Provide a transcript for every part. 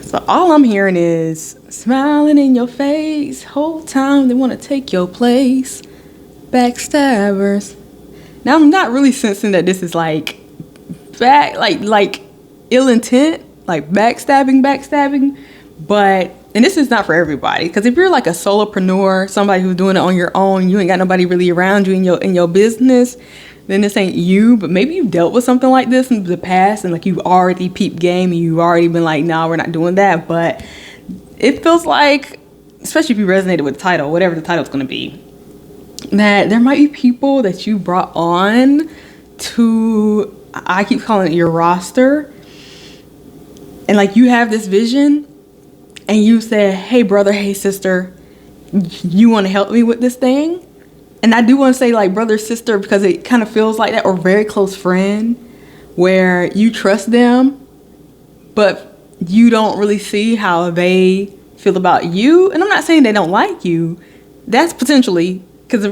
So all I'm hearing is smiling in your face, whole time they want to take your place. Backstabbers. Now I'm not really sensing that this is like like ill intent, like backstabbing, but and this is not for everybody, because if you're like a solopreneur, somebody who's doing it on your own, you ain't got nobody really around you in your business, then this ain't you. But maybe you've dealt with something like this in the past, and like you've already peeped game and you've already been like, no, we're not doing that. But it feels like, especially if you resonated with the title, whatever the title's going to be, that there might be people that you brought on to, I keep calling it your roster, and like you have this vision and you said, hey brother, hey sister, you want to help me with this thing? And I do want to say like brother, sister, because it kind of feels like that, or very close friend, where you trust them but you don't really see how they feel about you. And I'm not saying they don't like you, that's potentially because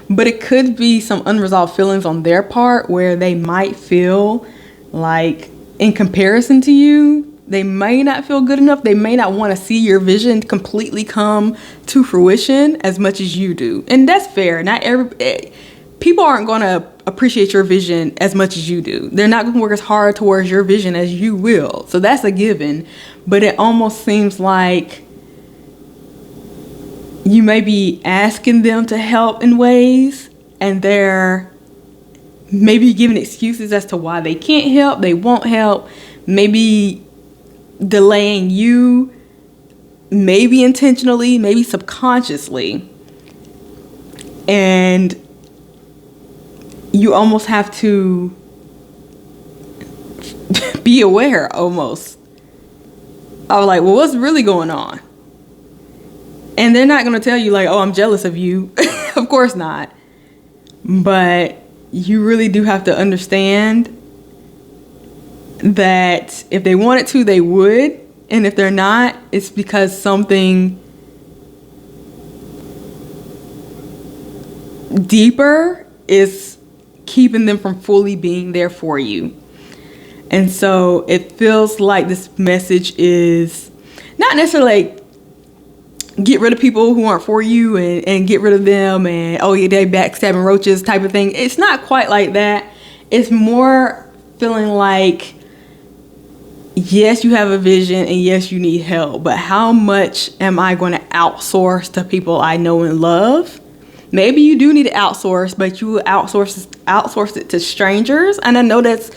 but it could be some unresolved feelings on their part, where they might feel like in comparison to you, they may not feel good enough. They may not want to see your vision completely come to fruition as much as you do. And that's fair. Not people aren't going to appreciate your vision as much as you do. They're not going to work as hard towards your vision as you will. So that's a given. But it almost seems like you may be asking them to help in ways, and they're maybe giving excuses as to why they can't help, they won't help, maybe delaying you, maybe intentionally, maybe subconsciously. And you almost have to be aware almost of like, well, what's really going on? And they're not going to tell you like, oh, I'm jealous of you. Of course not. But you really do have to understand that if they wanted to, they would. And if they're not, it's because something deeper is keeping them from fully being there for you. And so it feels like this message is not necessarily like get rid of people who aren't for you and get rid of them and, oh yeah, they backstabbing roaches type of thing. It's not quite like that. It's more feeling like, yes, you have a vision and yes, you need help, but how much am I going to outsource to people I know and love? Maybe you do need to outsource, but you outsource it to strangers. And I know that's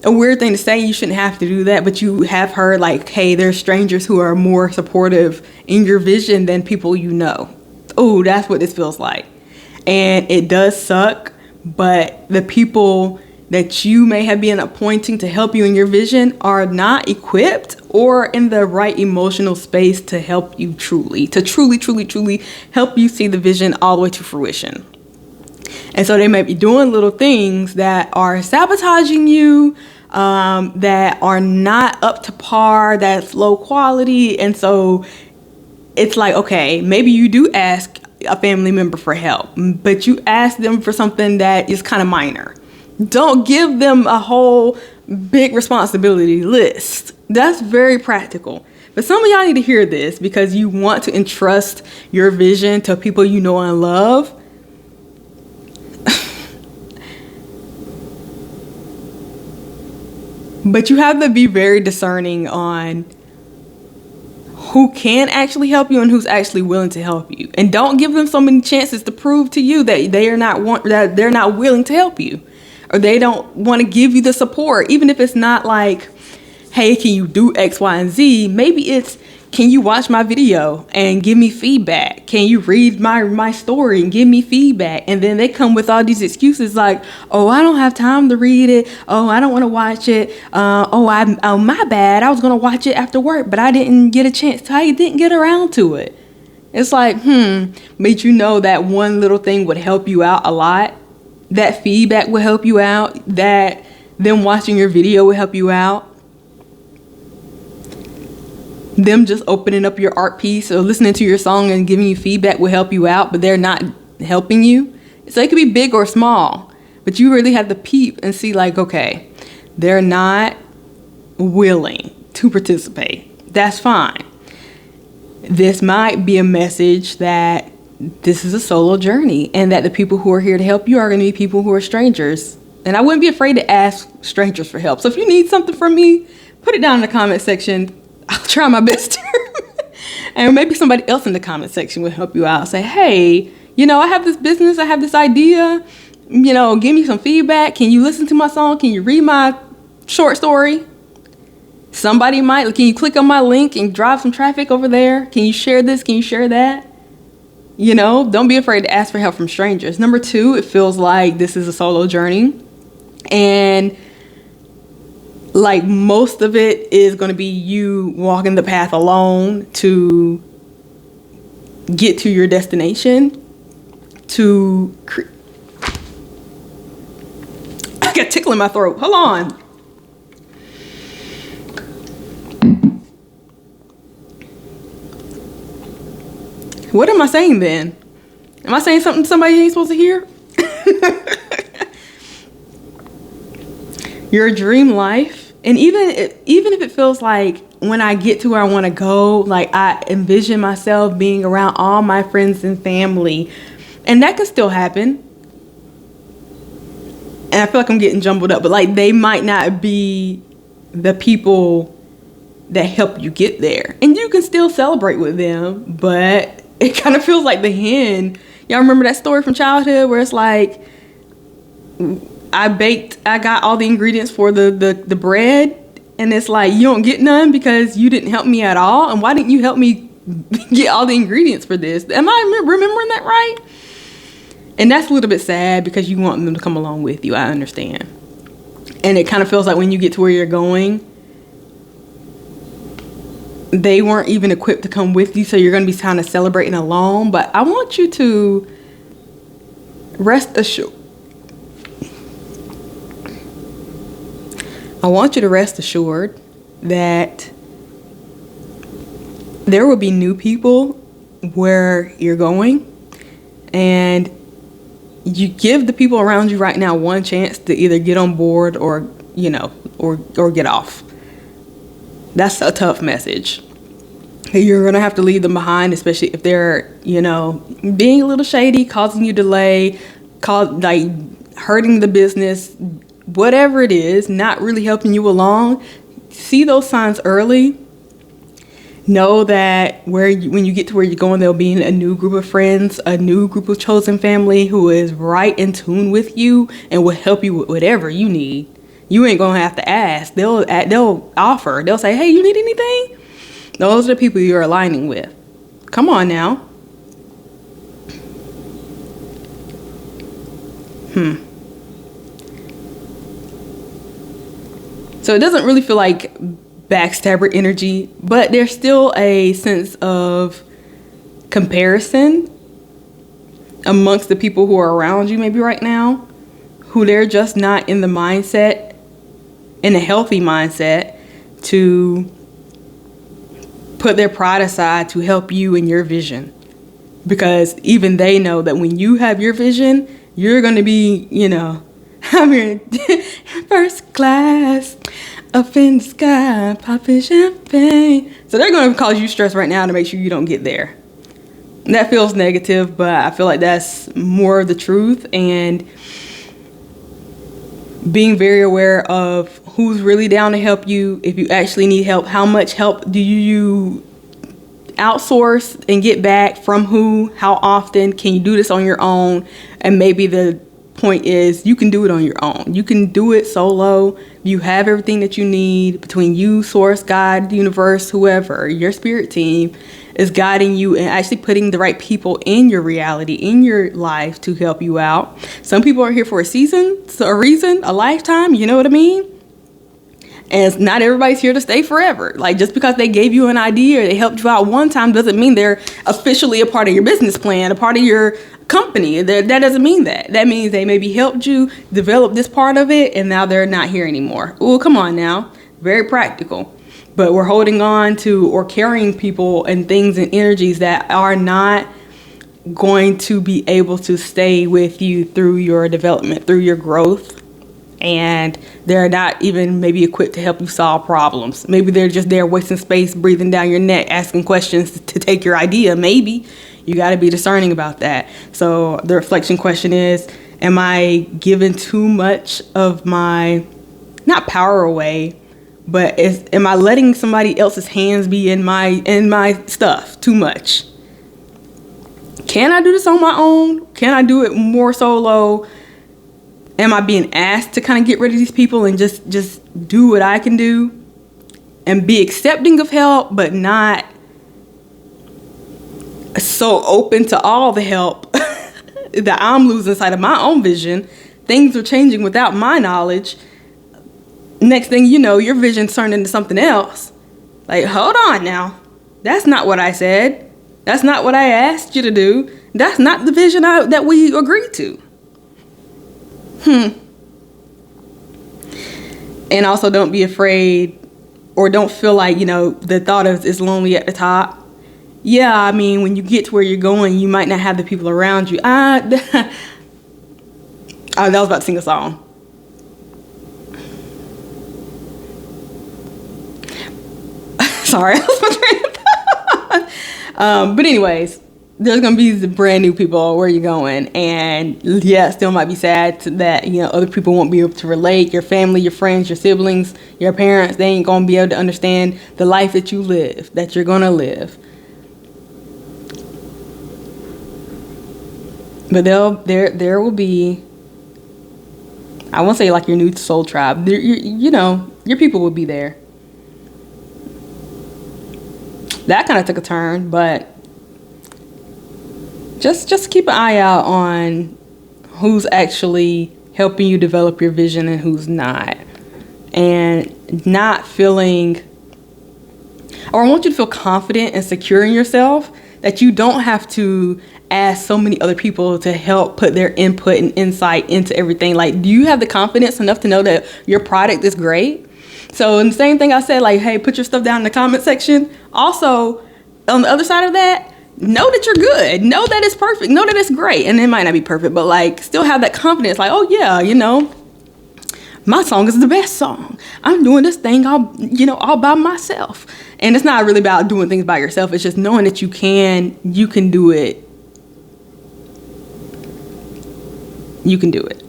a weird thing to say. You shouldn't have to do that, but you have heard like, hey, there's strangers who are more supportive in your vision than people you know. Oh, that's what this feels like. And it does suck, but the people that you may have been appointing to help you in your vision are not equipped or in the right emotional space to help you truly help you see the vision all the way to fruition. And so they may be doing little things that are sabotaging you, that are not up to par, that's low quality. And so it's like, okay, maybe you do ask a family member for help, but you ask them for something that is kind of minor. Don't give them a whole big responsibility list. That's very practical. But some of y'all need to hear this because you want to entrust your vision to people you know and love. But you have to be very discerning on who can actually help you and who's actually willing to help you. And don't give them so many chances to prove to you that they're not willing to help you, or they don't want to give you the support. Even if it's not like, hey, can you do X, Y, and Z? Maybe it's, can you watch my video and give me feedback? Can you read my story and give me feedback? And then they come with all these excuses like, oh, I don't have time to read it. Oh, I don't want to watch it. Oh, my bad. I was going to watch it after work, but I didn't get a chance. I didn't get around to it. It's like, but you know that one little thing would help you out a lot. That feedback will help you out. That them watching your video will help you out. Them just opening up your art piece or listening to your song and giving you feedback will help you out, but they're not helping you. So it could be big or small, but you really have to peep and see like, okay, they're not willing to participate. That's fine. This might be a message that this is a solo journey and that the people who are here to help you are going to be people who are strangers. And I wouldn't be afraid to ask strangers for help. So if you need something from me, put it down in the comment section. I'll try my best to. And maybe somebody else in the comment section will help you out. Say, hey, I have this business. I have this idea. Give me some feedback. Can you listen to my song? Can you read my short story? Somebody might. Can you click on my link and drive some traffic over there? Can you share this? Can you share that? Don't be afraid to ask for help from strangers. Number 2, it feels like this is a solo journey. And like most of it is going to be you walking the path alone to get to your destination. I got a tickle in my throat. Hold on. What am I saying then? Am I saying something somebody ain't supposed to hear? Your dream life. And even if it feels like when I get to where I want to go, like I envision myself being around all my friends and family. And that can still happen. And I feel like I'm getting jumbled up. But like they might not be the people that help you get there. And you can still celebrate with them. But it kind of feels like the hen. Y'all remember that story from childhood where it's like, I got all the ingredients for the bread. And it's like, you don't get none because you didn't help me at all. And why didn't you help me get all the ingredients for this? Am I remembering that right? And that's a little bit sad because you want them to come along with you. I understand. And it kind of feels like when you get to where you're going, they weren't even equipped to come with you, so you're going to be kind of celebrating alone. But I want you to rest assured. I want you to rest assured that there will be new people where you're going, and you give the people around you right now one chance to either get on board or get off. That's a tough message. You're going to have to leave them behind, especially if they're, being a little shady, causing you delay, hurting the business, whatever it is, not really helping you along. See those signs early. Know that when you get to where you're going, there'll be a new group of friends, a new group of chosen family who is right in tune with you and will help you with whatever you need. You ain't gonna have to ask. They'll offer. They'll say, hey, you need anything? Those are the people you're aligning with. Come on now. So it doesn't really feel like backstabber energy, but there's still a sense of comparison amongst the people who are around you maybe right now, who they're just not in the mindset, in a healthy mindset, to put their pride aside to help you in your vision. Because even they know that when you have your vision, you're going to be, I'm in first class, up in the sky, popping champagne. So they're going to cause you stress right now to make sure you don't get there. That feels negative, but I feel like that's more of the truth. And being very aware of who's really down to help you. If you actually need help, how much help do you outsource and get back from who? How often? Can you do this on your own? And maybe the point is you can do it on your own. You can do it solo. You have everything that you need between you, source, God, the universe, whoever, your spirit team is guiding you and actually putting the right people in your reality, in your life to help you out. Some people are here for a season, a reason, a lifetime, you know what I mean? And not everybody's here to stay forever. Like, just because they gave you an idea or they helped you out one time doesn't mean they're officially a part of your business plan, a part of your company. That doesn't mean that. That means they maybe helped you develop this part of it and now they're not here anymore. Oh, come on now. Very practical. But we're holding on to or carrying people and things and energies that are not going to be able to stay with you through your development, through your growth. and they're not even maybe equipped to help you solve problems. Maybe they're just there wasting space, breathing down your neck, asking questions to take your idea. Maybe you got to be discerning about that. So the reflection question is, am I giving too much of my, not power away, but am I letting somebody else's hands be in my stuff too much? Can I do this on my own? Can I do it more solo? Am I being asked to kind of get rid of these people and just do what I can do and be accepting of help, but not so open to all the help that I'm losing sight of my own vision? Things are changing without my knowledge. Next thing you know, your vision's turned into something else. Like, hold on now. That's not what I said. That's not what I asked you to do. That's not the vision that we agreed to. And also, don't be afraid, or don't feel like, the thought of is lonely at the top. Yeah, I mean, when you get to where you're going, you might not have the people around you. I was about to sing a song. Sorry, I lost my train of thought. But anyways, there's going to be the brand new people where you're going. And yeah, it still might be sad that, other people won't be able to relate. Your family, your friends, your siblings, your parents, they ain't going to be able to understand the life that you live, that you're going to live. But there will be, I won't say like your new soul tribe. Your people will be there. That kind of took a turn, but just keep an eye out on who's actually helping you develop your vision and who's not. And not feeling, or I want you to feel confident and secure in yourself that you don't have to ask so many other people to help put their input and insight into everything. Like, do you have the confidence enough to know that your product is great? So, and the same thing I said, like, hey, put your stuff down in the comment section. Also, on the other side of that, know that you're good. Know that it's perfect. Know that it's great. And it might not be perfect, but like, still have that confidence. Like, oh yeah, my song is the best song. I'm doing this thing all by myself. And it's not really about doing things by yourself. It's just knowing that you can do it. You can do it.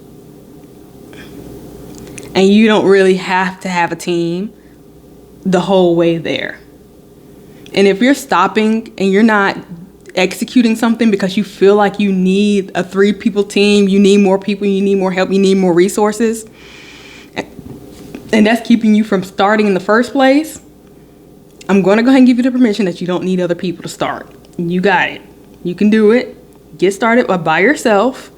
And you don't really have to have a team the whole way there. And if you're stopping and you're not executing something because you feel like you need a 3-people team, you need more people, you need more help, you need more resources, and that's keeping you from starting in the first place, I'm going to go ahead and give you the permission that you don't need other people to start. You got it. You can do it. Get started by yourself.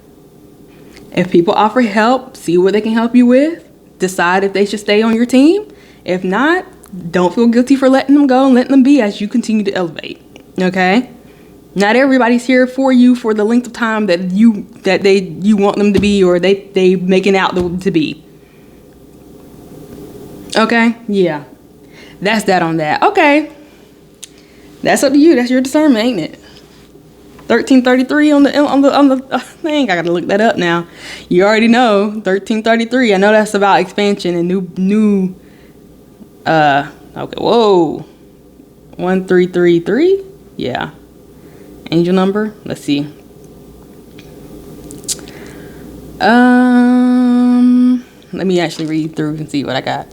If people offer help, see what they can help you with. Decide if they should stay on your team. If not, don't feel guilty for letting them go and letting them be as you continue to elevate. Okay? Not everybody's here for you for the length of time that you want them to be, or they making out to be. Okay? Yeah. That's that on that. Okay. That's up to you. That's your discernment, ain't it? 1333 on the thing. I gotta look that up now. You already know 1333. I know that's about expansion and new. Okay. Whoa. 1333. Yeah. Angel number. Let's see. Let me actually read through and see what I got.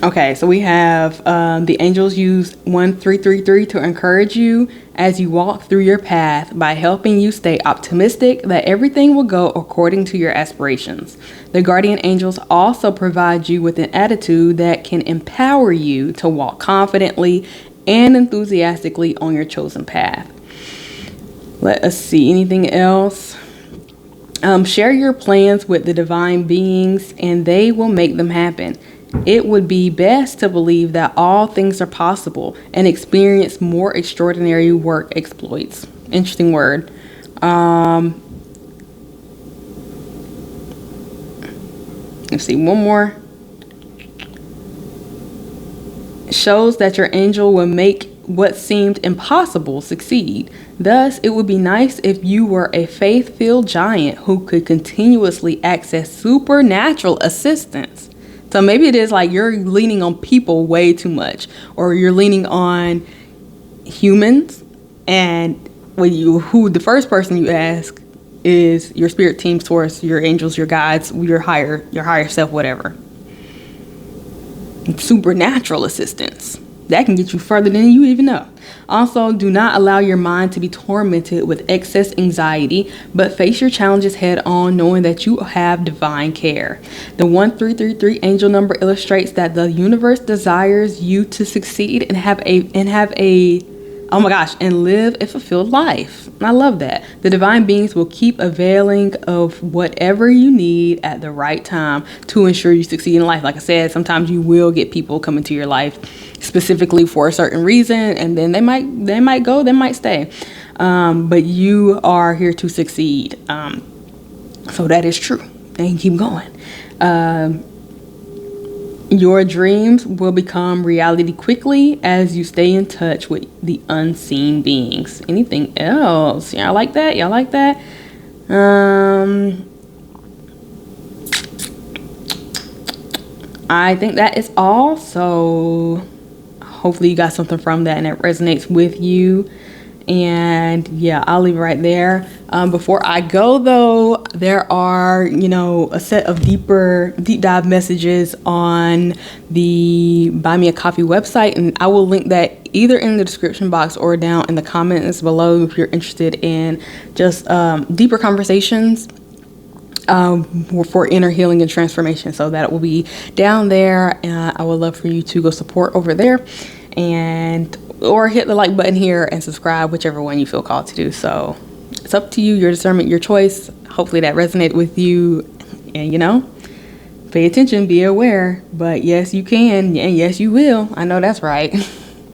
Okay, so we have the angels use 1333 to encourage you as you walk through your path by helping you stay optimistic that everything will go according to your aspirations. The guardian angels also provide you with an attitude that can empower you to walk confidently and enthusiastically on your chosen path. Let us see, anything else? Share your plans with the divine beings and they will make them happen. It would be best to believe that all things are possible and experience more extraordinary work exploits. Interesting word. Let's see, one more. Shows that your angel will make what seemed impossible succeed. Thus, it would be nice if you were a faith-filled giant who could continuously access supernatural assistance. So maybe it is like you're leaning on people way too much, or you're leaning on humans, and who the first person you ask is your spirit team, source, your angels, your guides, your higher self, whatever. Supernatural assistance. That can get you further than you even know. Also, do not allow your mind to be tormented with excess anxiety, but face your challenges head on, knowing that you have divine care. The 1333 angel number illustrates that the universe desires you to succeed and have a oh my gosh, and live a fulfilled life. I love that. The divine beings will keep availing of whatever you need at the right time to ensure you succeed in life. Like I said, sometimes you will get people come into your life specifically for a certain reason, and then they might go, they might stay. But you are here to succeed. So that is true. And keep going. Your dreams will become reality quickly as you stay in touch with the unseen beings. Anything else? Y'all like that? Y'all like that? I think that is all. So hopefully you got something from that and it resonates with you. And yeah, I'll leave it right there. Before I go though, there are, a set of deep dive messages on the Buy Me a Coffee website, and I will link that either in the description box or down in the comments below if you're interested in just deeper conversations for inner healing and transformation. So that will be down there. I would love for you to go support over there, or hit the like button here and subscribe, whichever one you feel called to do. So it's up to you, your discernment, your choice. Hopefully that resonated with you, and pay attention, be aware. But yes, you can, and yes, you will. I know that's right.